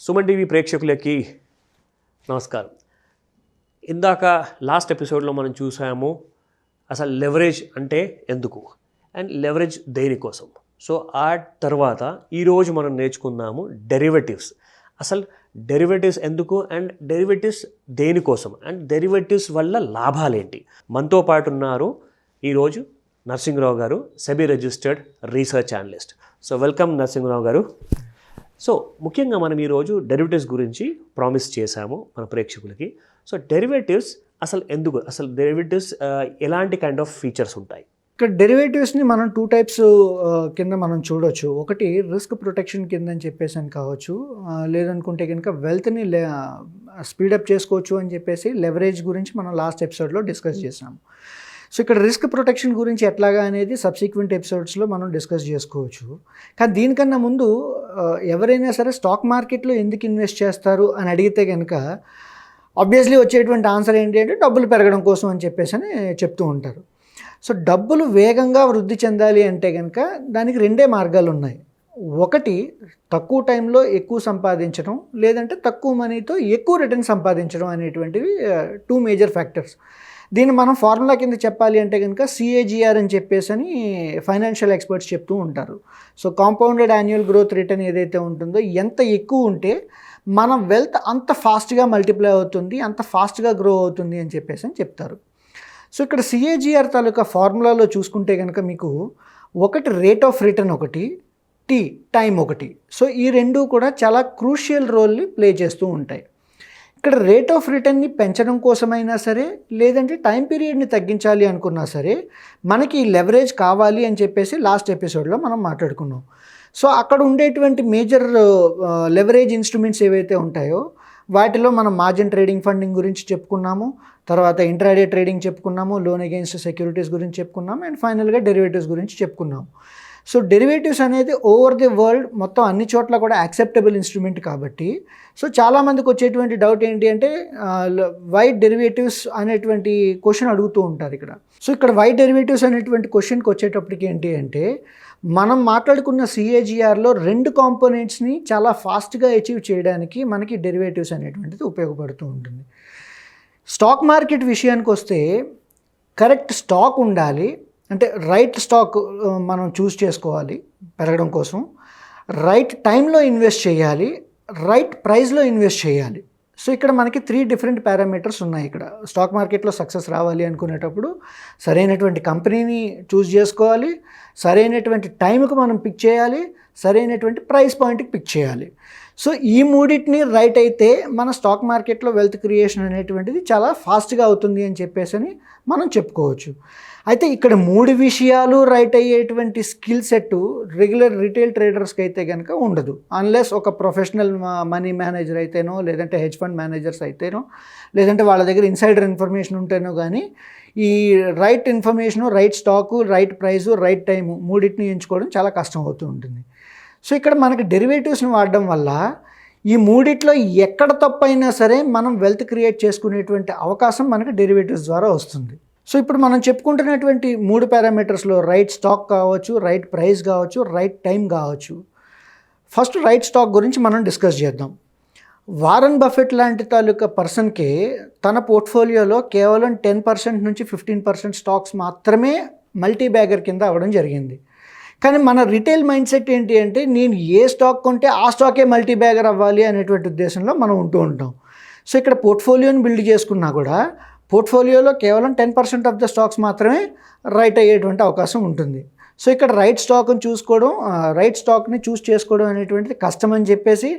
Suman TV ప్రేక్షకులకి నమస్కారం. ఇందాక లాస్ట్ ఎపిసోడ్లో మనం చూసాము అసలు లెవరేజ్ అంటే ఎందుకు అండ్ లెవరేజ్ దేనికోసం. సో ఆ తర్వాత ఈరోజు మనం నేర్చుకుందాము డెరివేటివ్స్. అసలు డెరివేటివ్స్ ఎందుకు అండ్ డెరివేటివ్స్ దేనికోసం అండ్ డెరివేటివ్స్ వల్ల లాభాలేంటి. మనతో పాటు ఉన్నారు ఈరోజు Narsing Rao garu, SEBI registered research analyst. So welcome Narsing Rao garu. So ముఖ్యంగా మనం ఈరోజు డెరివేటివ్స్ గురించి ప్రామిస్ చేశాము మన ప్రేక్షకులకి. సో డెరివేటివ్స్ అసలు ఎందుకు, అసలు డెరివేటివ్స్ ఎలాంటి కైండ్ ఆఫ్ ఫీచర్స్ ఉంటాయి? ఇక్కడ డెరివేటివ్స్ని మనం టూ టైప్స్ కింద మనం చూడవచ్చు. ఒకటి రిస్క్ ప్రొటెక్షన్ కింద అని చెప్పేసి అని కావచ్చు, లేదనుకుంటే కనుక వెల్త్ని స్పీడప్ చేసుకోవచ్చు అని చెప్పేసి లెవరేజ్ గురించి మనం లాస్ట్ ఎపిసోడ్లో డిస్కస్ చేసాము. సో ఇక్కడ రిస్క్ ప్రొటెక్షన్ గురించి ఎట్లాగా అనేది సబ్సిక్వెంట్ ఎపిసోడ్స్లో మనం డిస్కస్ చేసుకోవచ్చు. కానీ దీనికన్నా ముందు ఎవరైనా సరే స్టాక్ మార్కెట్లో ఎందుకు ఇన్వెస్ట్ చేస్తారు అని అడిగితే కనుక ఆబ్వియస్లీ వచ్చేటువంటి ఆన్సర్ ఏంటి అంటే డబ్బులు పెరగడం కోసం అని చెప్పేసి అని చెప్తూ ఉంటారు. సో డబ్బులు వేగంగా వృద్ధి చెందాలి అంటే కనుక దానికి రెండే మార్గాలు ఉన్నాయి. ఒకటి తక్కువ టైంలో ఎక్కువ సంపాదించడం, లేదంటే తక్కువ మనీతో ఎక్కువ రిటర్న్ సంపాదించడం అనేటువంటివి టూ మేజర్ ఫ్యాక్టర్స్. దీన్ని మనం ఫార్ములా కింద చెప్పాలి అంటే కనుక సిఏజిఆర్ అని చెప్పేసి అని ఫైనాన్షియల్ ఎక్స్పర్ట్స్ చెప్తూ ఉంటారు. So compounded annual growth return ఏదైతే ఉంటుందో ఎంత ఎక్కువ ఉంటే మన వెల్త్ అంత ఫాస్ట్గా మల్టిప్లై అవుతుంది, అంత ఫాస్ట్గా గ్రో అవుతుంది అని చెప్పేసి అని చెప్తారు. సో ఇక్కడ సిఏజిఆర్ తాలూకా ఫార్ములాలో చూసుకుంటే కనుక మీకు ఒకటి రేట్ ఆఫ్ రిటర్న్, ఒకటి టైం ఒకటి. సో ఈ రెండు కూడా చాలా క్రూషియల్ రోల్ని ప్లే చేస్తూ ఉంటాయి. ఇక్కడ రేట్ ఆఫ్ రిటర్న్ని పెంచడం కోసమైనా సరే, లేదంటే టైం పీరియడ్ని తగ్గించాలి అనుకున్నా సరే మనకి లెవరేజ్ కావాలి అని చెప్పేసి లాస్ట్ ఎపిసోడ్లో మనం మాట్లాడుకున్నాం. సో అక్కడ ఉండేటువంటి మేజర్ లెవరేజ్ ఇన్స్ట్రుమెంట్స్ ఏవైతే ఉంటాయో వాటిలో మనం మార్జిన్ ట్రేడింగ్ ఫండింగ్ గురించి చెప్పుకున్నాము, తర్వాత ఇంట్రాడే ట్రేడింగ్ చెప్పుకున్నాము, లోన్ అగెయిన్స్ట్ సెక్యూరిటీస్ గురించి చెప్పుకున్నాము, అండ్ ఫైనల్గా డెరివేటివ్స్ గురించి చెప్పుకున్నాము. సో డెరివేటివ్స్ అనేది ఓవర్ ది వరల్డ్ మొత్తం అన్ని చోట్ల కూడా యాక్సెప్టబుల్ ఇన్స్ట్రుమెంట్ కాబట్టి, సో చాలామందికి వచ్చేటువంటి డౌట్ ఏంటి అంటే వై డెరివేటివ్స్ అనేటువంటి క్వశ్చన్ అడుగుతూ ఉంటారు ఇక్కడ. సో ఇక్కడ వై డెరివేటివ్స్ అనేటువంటి క్వశ్చన్కి వచ్చేటప్పటికి ఏంటి అంటే మనం మాట్లాడుకున్న సిఏజిఆర్లో రెండు కాంపోనెంట్స్ని చాలా ఫాస్ట్గా అచీవ్ చేయడానికి మనకి డెరివేటివ్స్ అనేటువంటిది ఉపయోగపడుతూ ఉంటుంది. స్టాక్ మార్కెట్ విషయానికి వస్తే కరెక్ట్ స్టాక్ ఉండాలి, అంటే రైట్ స్టాక్ మనం చూస్ చేసుకోవాలి పెరగడం కోసం, రైట్ టైంలో ఇన్వెస్ట్ చేయాలి, రైట్ ప్రైస్లో ఇన్వెస్ట్ చేయాలి. సో ఇక్కడ మనకి 3 డిఫరెంట్ పారామీటర్స్ ఉన్నాయి. ఇక్కడ స్టాక్ మార్కెట్లో సక్సెస్ రావాలి అనుకునేటప్పుడు సరైనటువంటి కంపెనీని చూస్ చేసుకోవాలి, సరైనటువంటి టైంకి మనం పిక్ చేయాలి, సరైనటువంటి ప్రైస్ పాయింట్కి పిక్ చేయాలి. సో ఈ మూడింటిని రైట్ అయితే మన స్టాక్ మార్కెట్లో వెల్త్ క్రియేషన్ అనేటువంటిది చాలా ఫాస్ట్గా అవుతుంది అని చెప్పేసి మనం చెప్పుకోవచ్చు. అయితే ఇక్కడ 3 విషయాలు రైట్ అయ్యేటువంటి స్కిల్ సెట్ రెగ్యులర్ రిటైల్ ట్రేడర్స్కి అయితే కనుక ఉండదు. అన్లెస్ ఒక ప్రొఫెషనల్ మనీ మేనేజర్ అయితేనో, లేదంటే హెడ్జ్ ఫండ్ మేనేజర్స్ అయితేనో, లేదంటే వాళ్ళ దగ్గర ఇన్సైడర్ ఇన్ఫర్మేషన్ ఉంటేనో కానీ ఈ right information, right stock, right price, right time మూడింటిని ఎంచుకోవడం చాలా కష్టం అవుతూ ఉంటుంది. సో ఇక్కడ మనకి డెరివేటివ్స్ని వాడడం వల్ల ఈ మూడిట్లో ఎక్కడ తప్పైనా సరే మనం వెల్త్ క్రియేట్ చేసుకునేటువంటి అవకాశం మనకి డెరివేటివ్స్ ద్వారా వస్తుంది. సో ఇప్పుడు మనం చెప్పుకుంటున్నటువంటి 3 పారామీటర్స్లో రైట్ స్టాక్ కావచ్చు, రైట్ ప్రైస్ కావచ్చు, రైట్ టైం కావచ్చు. ఫస్ట్ రైట్ స్టాక్ గురించి మనం డిస్కస్ చేద్దాం. వారన్ బఫెట్ లాంటి తాలూకా పర్సన్కి తన పోర్ట్ఫోలియోలో కేవలం 10% నుంచి 15% స్టాక్స్ మాత్రమే మల్టీ బ్యాగర్ కింద అవ్వడం జరిగింది. కానీ మన రిటైల్ మైండ్ సెట్ ఏంటి అంటే నేను ఏ స్టాక్ కొంటే ఆ స్టాకే మల్టీ బ్యాగర్ అవ్వాలి అనేటువంటి ఉద్దేశంలో మనం ఉంటూ ఉంటాం. సో ఇక్కడ పోర్ట్ఫోలియోని బిల్డ్ చేసుకున్నా కూడా పోర్ట్ఫోలియోలో కేవలం 10% ఆఫ్ ద స్టాక్స్ మాత్రమే రైట్ అయ్యేటువంటి అవకాశం ఉంటుంది. సో ఇక్కడ రైట్ స్టాక్ని చూసుకోవడం, రైట్ స్టాక్ని చూస్ చేసుకోవడం అనేటువంటిది కష్టం అని చెప్పేసి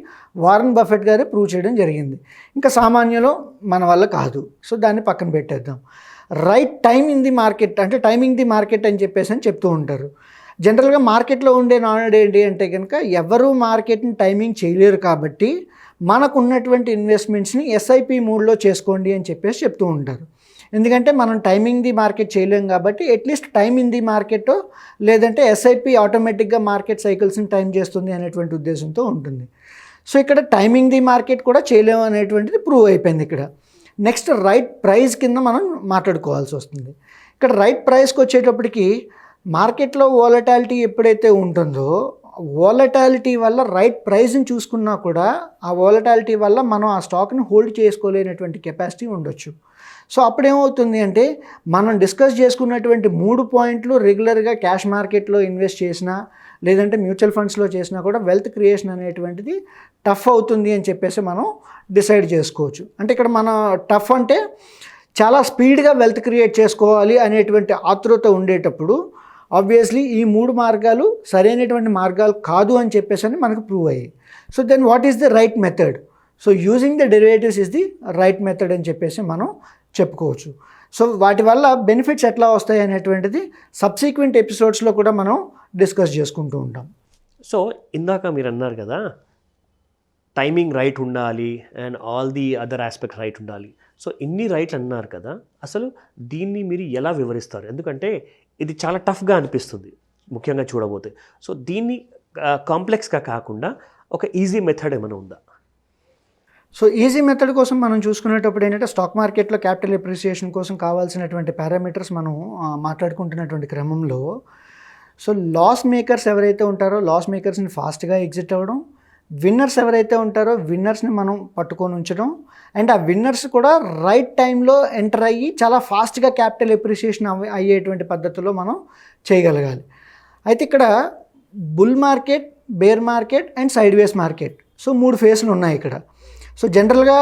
వారన్ బఫెట్ గారే ప్రూవ్ చేయడం జరిగింది. ఇంకా సామాన్యంలో మన వల్ల కాదు. సో దాన్ని పక్కన పెట్టేద్దాం. Right time in the market, అంటే టైమింగ్ ది మార్కెట్ అని చెప్పేసి అని చెప్తూ ఉంటారు. జనరల్గా మార్కెట్లో ఉండే నానుడు ఏంటి అంటే కనుక ఎవరు మార్కెట్ని టైమింగ్ చేయలేరు కాబట్టి మనకు ఉన్నటువంటి ఇన్వెస్ట్మెంట్స్ని ఎస్ఐపి మోడ్లో చేసుకోండి అని చెప్పేసి చెప్తూ ఉంటారు. ఎందుకంటే మనం టైమింగ్ ది మార్కెట్ చేయలేం కాబట్టి at least time in the market, లేదంటే ఎస్ఐపి ఆటోమేటిక్గా మార్కెట్ సైకిల్స్ని టైం చేస్తుంది అనేటువంటి ఉద్దేశంతో ఉంటుంది. సో ఇక్కడ టైమింగ్ ది మార్కెట్ కూడా చేయలేము అనేటువంటిది ప్రూవ్ అయిపోయింది. ఇక్కడ నెక్స్ట్ రైట్ ప్రైస్ కింద మనం మాట్లాడుకోవాల్సి వస్తుంది. ఇక్కడ రైట్ ప్రైస్కి వచ్చేటప్పటికి మార్కెట్లో వోలటాలిటీ ఎప్పుడైతే ఉంటుందో వోలటాలిటీ వల్ల రైట్ ప్రైస్ని చూసుకున్నా కూడా ఆ వోలటాలిటీ వల్ల మనం ఆ స్టాక్ని హోల్డ్ చేసుకోలేనటువంటి కెపాసిటీ ఉండొచ్చు. సో అప్పుడేమవుతుంది అంటే మనం డిస్కస్ చేసుకున్నటువంటి 3 పాయింట్లు రెగ్యులర్గా క్యాష్ మార్కెట్లో ఇన్వెస్ట్ చేసినా లేదంటే మ్యూచువల్ ఫండ్స్లో చేసినా కూడా వెల్త్ క్రియేషన్ అనేటువంటిది టఫ్ అవుతుంది అని చెప్పేసి మనం డిసైడ్ చేసుకోవచ్చు. అంటే ఇక్కడ మన టఫ్ అంటే చాలా స్పీడ్గా వెల్త్ క్రియేట్ చేసుకోవాలి అనేటువంటి ఆతృత ఉండేటప్పుడు ఆబ్వియస్లీ ఈ 3 మార్గాలు సరైనటువంటి మార్గాలు కాదు అని చెప్పేసి అని మనకు ప్రూవ్ అయ్యాయి. So then what is the right method? So using the derivatives is the right method అని చెప్పేసి మనం చెప్పుకోవచ్చు. సో వాటి వల్ల బెనిఫిట్స్ ఎట్లా వస్తాయి అనేటువంటిది సబ్సీక్వెంట్ ఎపిసోడ్స్లో కూడా మనం డిస్కస్ చేసుకుంటూ ఉంటాం. సో ఇందాక మీరు అన్నారు కదా, టైమింగ్ రైట్ ఉండాలి and all the other aspects right ఉండాలి. సో ఇన్ని రైట్లు అన్నారు కదా, అసలు దీన్ని మీరు ఎలా వివరిస్తారు? ఎందుకంటే ఇది చాలా టఫ్గా అనిపిస్తుంది ముఖ్యంగా చూడబోతే. సో దీన్ని కాంప్లెక్స్గా కాకుండా ఒక ఈజీ మెథడ్ ఏమైనా ఉందా? సో ఈజీ మెథడ్ కోసం మనం చూసుకునేటప్పుడు ఏంటంటే స్టాక్ మార్కెట్లో క్యాపిటల్ ఎప్రిసియేషన్ కోసం కావాల్సినటువంటి పారామీటర్స్ మనం మాట్లాడుకుంటున్నటువంటి క్రమంలో సో లాస్ మేకర్స్ ఎవరైతే ఉంటారో లాస్ మేకర్స్ని ఫాస్ట్గా ఎగ్జిట్ అవ్వడం, విన్నర్స్ ఎవరైతే ఉంటారో విన్నర్స్ని మనం పట్టుకొని ఉంచడం, అండ్ ఆ విన్నర్స్ కూడా రైట్ టైంలో ఎంటర్ అయ్యి చాలా ఫాస్ట్గా క్యాపిటల్ ఎప్రిసియేషన్ అయ్యేటువంటి పద్ధతిలో మనం చేయగలగాలి. అయితే ఇక్కడ bull market, bear market and sideways market, so 3 ఫేజ్లు ఉన్నాయి ఇక్కడ. సో జనరల్గా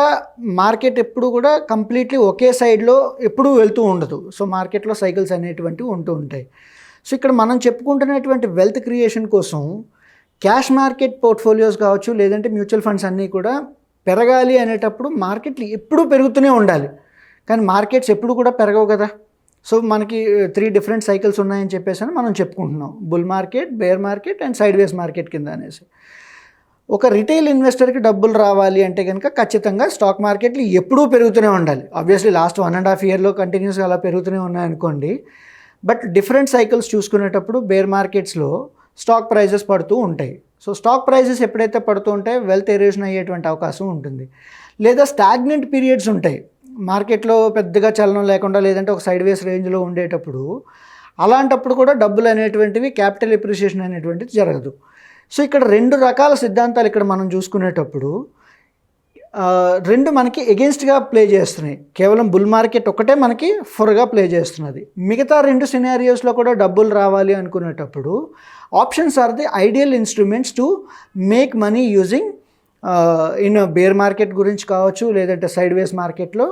మార్కెట్ ఎప్పుడు కూడా కంప్లీట్లీ ఒకే సైడ్లో ఎప్పుడూ వెళ్తూ ఉండదు. సో మార్కెట్లో సైకిల్స్ అనేటువంటివి ఉంటూ ఉంటాయి. సో ఇక్కడ మనం చెప్పుకుంటున్నటువంటి వెల్త్ క్రియేషన్ కోసం క్యాష్ మార్కెట్ పోర్ట్ఫోలియోస్ కావచ్చు లేదంటే మ్యూచువల్ ఫండ్స్ అన్నీ కూడా పెరగాలి అనేటప్పుడు మార్కెట్లు ఎప్పుడూ పెరుగుతూనే ఉండాలి. కానీ మార్కెట్స్ ఎప్పుడు కూడా పెరగవు కదా. సో మనకి 3 డిఫరెంట్ సైకిల్స్ ఉన్నాయని చెప్పేసి అని మనం చెప్పుకుంటున్నాం, bull market, bear market and sideways market కింద అనేసి. ఒక రిటైల్ ఇన్వెస్టర్కి డబ్బులు రావాలి అంటే కనుక ఖచ్చితంగా స్టాక్ మార్కెట్లు ఎప్పుడూ పెరుగుతూనే ఉండాలి. ఆబ్వియస్లీ లాస్ట్ 1.5 ఇయర్లో కంటిన్యూస్గా అలా పెరుగుతూనే ఉన్నాయనుకోండి. బట్ డిఫరెంట్ సైకిల్స్ చూసుకునేటప్పుడు బేర్ మార్కెట్స్లో స్టాక్ ప్రైజెస్ పడుతూ ఉంటాయి. సో స్టాక్ ప్రైజెస్ ఎప్పుడైతే పడుతూ ఉంటాయో వెల్త్ ఎరోషన్ అయ్యేటువంటి అవకాశం ఉంటుంది. లేదా స్టాగ్నెంట్ పీరియడ్స్ ఉంటాయి మార్కెట్లో, పెద్దగా చలనం లేకుండా లేదంటే ఒక సైడ్ వేస్ రేంజ్లో ఉండేటప్పుడు. అలాంటప్పుడు కూడా డబ్బులు అనేటువంటివి క్యాపిటల్ ఎప్రిసియేషన్ అనేటువంటిది జరగదు. సో ఇక్కడ 2 రకాల సిద్ధాంతాలు ఇక్కడ మనం చూసుకునేటప్పుడు 2 మనకి ఎగెన్స్ట్గా ప్లే చేస్తున్నాయి. కేవలం బుల్ మార్కెట్ ఒకటే మనకి ఫర్గా ప్లే చేస్తున్నది. మిగతా 2 సినారియోస్లో కూడా డబ్బులు రావాలి అనుకునేటప్పుడు options are the ideal instruments to make money using in bear market గురించి కావచ్చు లేదంటే సైడ్ వేస్ మార్కెట్లో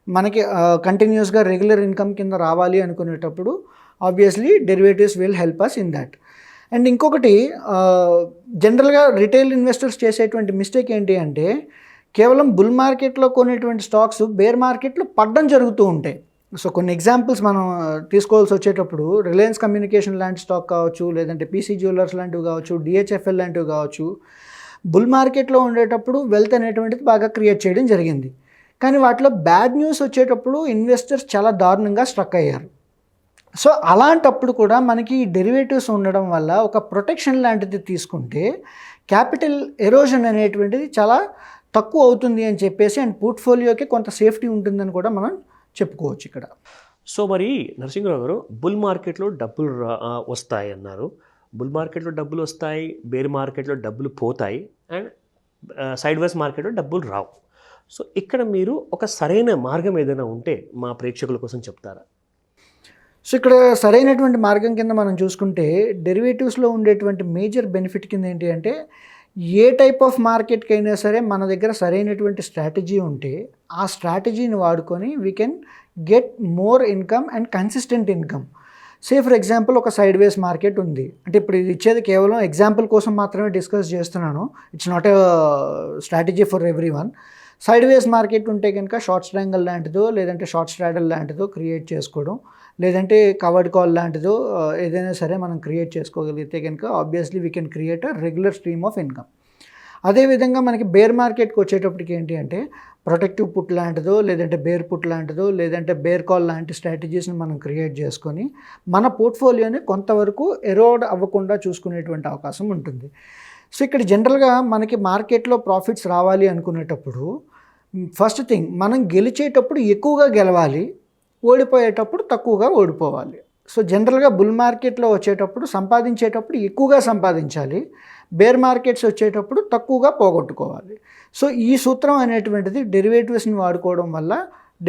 మనకి కంటిన్యూస్గా రెగ్యులర్ ఇన్కమ్ కింద రావాలి అనుకునేటప్పుడు obviously derivatives will help us in that. And ఇంకొకటి జనరల్గా రిటైల్ ఇన్వెస్టర్స్ చేసేటువంటి మిస్టేక్ ఏంటి అంటే కేవలం బుల్ మార్కెట్లో కొనేటువంటి స్టాక్స్ బేర్ మార్కెట్లో పడడం జరుగుతూ ఉంటాయి. సో కొన్ని ఎగ్జాంపుల్స్ మనం తీసుకోవాల్సి వచ్చేటప్పుడు రిలయన్స్ కమ్యూనికేషన్ లాంటి స్టాక్ కావచ్చు లేదంటే పీసీ జ్యువెలర్స్ లాంటివి కావచ్చు, డిహెచ్ఎఫ్ఎల్ లాంటివి కావచ్చు. బుల్ మార్కెట్లో ఉండేటప్పుడు వెల్త్ అనేటువంటిది బాగా క్రియేట్ చేయడం జరిగింది. కానీ వాటిలో బ్యాడ్ న్యూస్ వచ్చేటప్పుడు ఇన్వెస్టర్స్ చాలా దారుణంగా స్ట్రక్ అయ్యారు. సో అలాంటప్పుడు కూడా మనకి డెరివేటివ్స్ ఉండడం వల్ల ఒక ప్రొటెక్షన్ లాంటిది తీసుకుంటే క్యాపిటల్ ఎరోజన్ అనేటువంటిది చాలా తక్కువ అవుతుంది అని చెప్పేసి అండ్ పోర్ట్ఫోలియోకి కొంత సేఫ్టీ ఉంటుందని కూడా మనం చెప్పుకోవచ్చు ఇక్కడ. సో మరి నరసింహరావు గారు, బుల్ మార్కెట్లో డబ్బులు వస్తాయి అన్నారు, బుల్ మార్కెట్లో డబ్బులు వస్తాయి, బేర్ మార్కెట్లో డబ్బులు పోతాయి అండ్ సైడ్ వేస్ మార్కెట్లో డబ్బులు రావు. సో ఇక్కడ మీరు ఒక సరైన మార్గం ఏదైనా ఉంటే మా ప్రేక్షకుల కోసం చెప్తారా? సో ఇక్కడ సరైనటువంటి మార్గం కింద మనం చూసుకుంటే డెరివేటివ్స్లో ఉండేటువంటి మేజర్ బెనిఫిట్ కింద ఏంటి అంటే ఏ టైప్ ఆఫ్ మార్కెట్కి అయినా సరే మన దగ్గర సరైనటువంటి స్ట్రాటజీ ఉంటే ఆ స్ట్రాటజీని వాడుకొని we can get more income and consistent income. Say for example ఒక సైడ్ వేస్ మార్కెట్ ఉంది అంటే ఇప్పుడు ఇది ఇచ్చేది కేవలం ఎగ్జాంపుల్ కోసం మాత్రమే డిస్కస్ చేస్తున్నాను, it's not a strategy for every one. Side ways market ఉంటే కనుక షార్ట్ స్ట్రాంగిల్ లాంటిదో లేదంటే షార్ట్ స్ట్రాడల్ లాంటిదో క్రియేట్ చేసుకోవడం, లేదంటే కవర్డ్ కాల్ లాంటిదో ఏదైనా సరే మనం క్రియేట్ చేసుకోగలిగితే కనుక obviously we can create a regular stream of income. అదేవిధంగా మనకి బేర్ మార్కెట్కి వచ్చేటప్పటికి ఏంటి అంటే ప్రొటెక్టివ్ పుట్ లాంటిదో లేదంటే బేర్ పుట్ లాంటిదో లేదంటే బేర్ కాల్ లాంటి స్ట్రాటజీస్ని మనం క్రియేట్ చేసుకొని మన పోర్ట్ఫోలియోని కొంతవరకు ఎరోడ్ అవ్వకుండా చూసుకునేటువంటి అవకాశం ఉంటుంది. సో ఇక్కడ జనరల్గా మనకి మార్కెట్లో ప్రాఫిట్స్ రావాలి అనుకునేటప్పుడు ఫస్ట్ థింగ్ మనం గెలిచేటప్పుడు ఎక్కువగా గెలవాలి, ఓడిపోయేటప్పుడు తక్కువగా ఓడిపోవాలి. సో జనరల్గా బుల్ మార్కెట్లో వచ్చేటప్పుడు సంపాదించేటప్పుడు ఎక్కువగా సంపాదించాలి, బేర్ మార్కెట్స్ వచ్చేటప్పుడు తక్కువగా పోగొట్టుకోవాలి. సో ఈ సూత్రం అనేటువంటిది డెరివేటివ్స్ని వాడుకోవడం వల్ల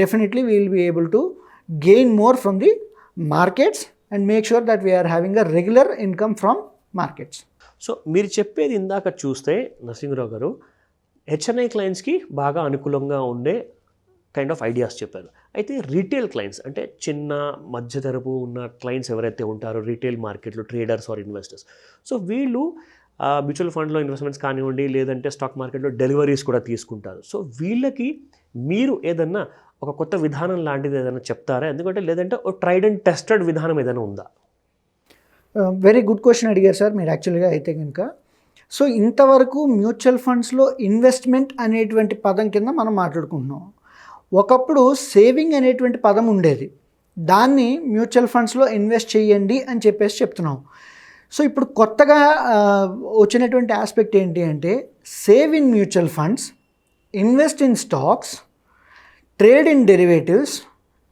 definitely we will be able to gain more from the markets and make sure that we are having a regular income from markets. So మీరు చెప్పేది ఇందాక చూస్తే నరసింహరావు గారు హెచ్ఎన్ఐ క్లయింట్స్కి బాగా అనుకూలంగా ఉండే కైండ్ ఆఫ్ ఐడియాస్ చెప్పారు. అయితే రీటైల్ క్లయింట్స్ అంటే చిన్న మధ్యతరపు ఉన్న క్లయింట్స్ ఎవరైతే ఉంటారో రీటైల్ మార్కెట్లో ట్రేడర్స్ ఆర్ ఇన్వెస్టర్స్, సో వీళ్ళు మ్యూచువల్ ఫండ్లో ఇన్వెస్ట్మెంట్స్ కానివ్వండి, లేదంటే స్టాక్ మార్కెట్లో డెలివరీస్ కూడా తీసుకుంటారు. సో వీళ్ళకి మీరు ఏదన్నా ఒక కొత్త విధానం లాంటిది ఏదైనా చెప్తారా? ఎందుకంటే లేదంటే ఒక ట్రైడ్ అండ్ టెస్టెడ్ విధానం ఏదైనా ఉందా? వెరీ గుడ్ క్వశ్చన్ అడిగారు సార్ మీరు యాక్చువల్గా. అయితే కనుక సో ఇంతవరకు మ్యూచువల్ ఫండ్స్లో ఇన్వెస్ట్మెంట్ అనేటువంటి పదం కింద మనం మాట్లాడుకుంటున్నాం. ఒకప్పుడు సేవింగ్ అనేటువంటి పదం ఉండేది, దాన్ని మ్యూచువల్ ఫండ్స్లో ఇన్వెస్ట్ చేయండి అని చెప్పేసి చెప్తున్నాం. సో ఇప్పుడు కొత్తగా వచ్చినటువంటి ఆస్పెక్ట్ ఏంటి అంటే save in mutual funds, invest in stocks, trade in derivatives,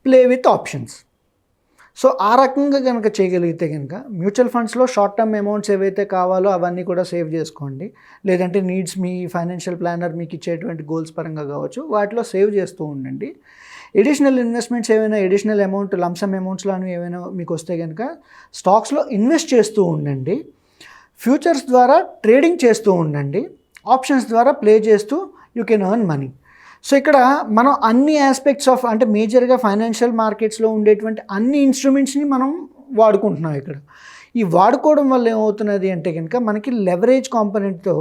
play with options. So ఆ రకంగా కనుక చేయగలిగితే కనుక మ్యూచువల్ ఫండ్స్లో షార్ట్ టర్మ్ అమౌంట్స్ ఏవైతే కావాలో అవన్నీ కూడా సేవ్ చేసుకోండి, లేదంటే నీడ్స్ మీ ఫైనాన్షియల్ ప్లానర్ మీకు ఇచ్చేటువంటి గోల్స్ పరంగా కావచ్చు వాటిలో సేవ్ చేస్తూ ఉండండి. ఎడిషనల్ ఇన్వెస్ట్మెంట్స్ ఏమైనా ఎడిషనల్ అమౌంట్ లంసమ్ అమౌంట్స్లో ఏమైనా మీకు వస్తే కనుక స్టాక్స్లో ఇన్వెస్ట్ చేస్తూ ఉండండి, ఫ్యూచర్స్ ద్వారా ట్రేడింగ్ చేస్తూ ఉండండి, ఆప్షన్స్ ద్వారా ప్లే చేస్తూ you can earn money. So ఇక్కడ మనం అన్ని ఆస్పెక్ట్స్ ఆఫ్ అంటే మేజర్గా ఫైనాన్షియల్ మార్కెట్స్లో ఉండేటువంటి అన్ని ఇన్స్ట్రుమెంట్స్ని మనం వాడుకుంటున్నాం. ఇక్కడ ఈ వాడుకోవడం వల్ల ఏమవుతున్నది అంటే కనుక మనకి లెవరేజ్ కాంపోనెంట్తో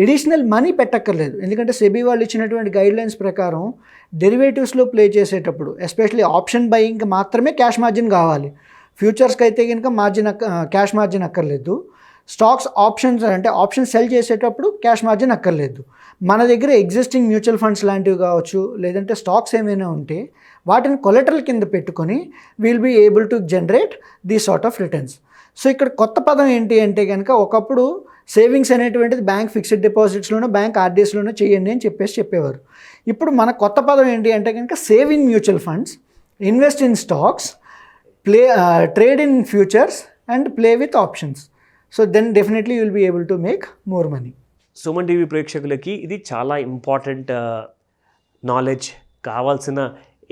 ఎడిషనల్ మనీ పెట్టక్కర్లేదు. ఎందుకంటే సెబీ వాళ్ళు ఇచ్చినటువంటి గైడ్లైన్స్ ప్రకారం డెరివేటివ్స్లో ప్లే చేసేటప్పుడు ఎస్పెషల్లీ ఆప్షన్ బయింగ్కి మాత్రమే క్యాష్ మార్జిన్ కావాలి. ఫ్యూచర్స్కి అయితే కనుక క్యాష్ మార్జిన్ అక్కర్లేదు. స్టాక్స్ ఆప్షన్స్ అంటే ఆప్షన్ సెల్ చేసేటప్పుడు క్యాష్ మార్జిన్ అక్కర్లేదు. మన దగ్గర ఎగ్జిస్టింగ్ మ్యూచువల్ ఫండ్స్ లాంటివి కావచ్చు, లేదంటే స్టాక్స్ ఏమైనా ఉంటే వాటిని కొలెటరల్ కింద పెట్టుకొని will be able to generate the sort of returns. So ఇక్కడ కొత్త పదం ఏంటి అంటే కనుక ఒకప్పుడు సేవింగ్స్ అనేటువంటిది బ్యాంక్ ఫిక్స్డ్ డిపాజిట్స్లోనో బ్యాంక్ ఆర్డీస్లోనో చేయండి అని చెప్పేవారు. ఇప్పుడు మన కొత్త పదం ఏంటి అంటే కనుక save in mutual funds, invest in stocks, trade in futures and play with options. So then definitely you will be able to make more money. Suman TV ప్రేక్షకులకి ఇది చాలా ఇంపార్టెంట్ నాలెడ్జ్. కావాల్సిన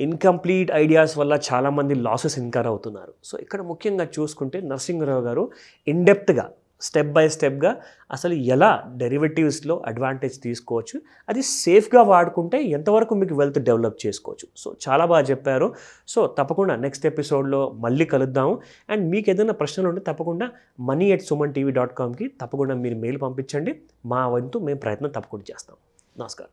ఇన్కంప్లీట్ ఐడియాస్ వల్ల చాలామంది లాసెస్ ఇన్కర్ అవుతున్నారు. So ఇక్కడ ముఖ్యంగా చూసుకుంటే నరసింహరావు గారు ఇన్డెప్త్గా స్టెప్ బై స్టెప్గా అసలు ఎలా డెరివేటివ్స్లో అడ్వాంటేజ్ తీసుకోవచ్చు, అది సేఫ్గా వాడుకుంటే ఎంతవరకు మీకు వెల్త్ డెవలప్ చేసుకోవచ్చు. సో చాలా బాగా చెప్పారు. సో తప్పకుండా నెక్స్ట్ ఎపిసోడ్లో మళ్ళీ కలుద్దాము. అండ్ మీకు ఏదైనా ప్రశ్నలు ఉంటే తప్పకుండా money@sumantv.comకి తప్పకుండా మీరు మెయిల్ పంపించండి. మా వంతు మేము ప్రయత్నం తప్పకుండా చేస్తాం. నమస్కారం.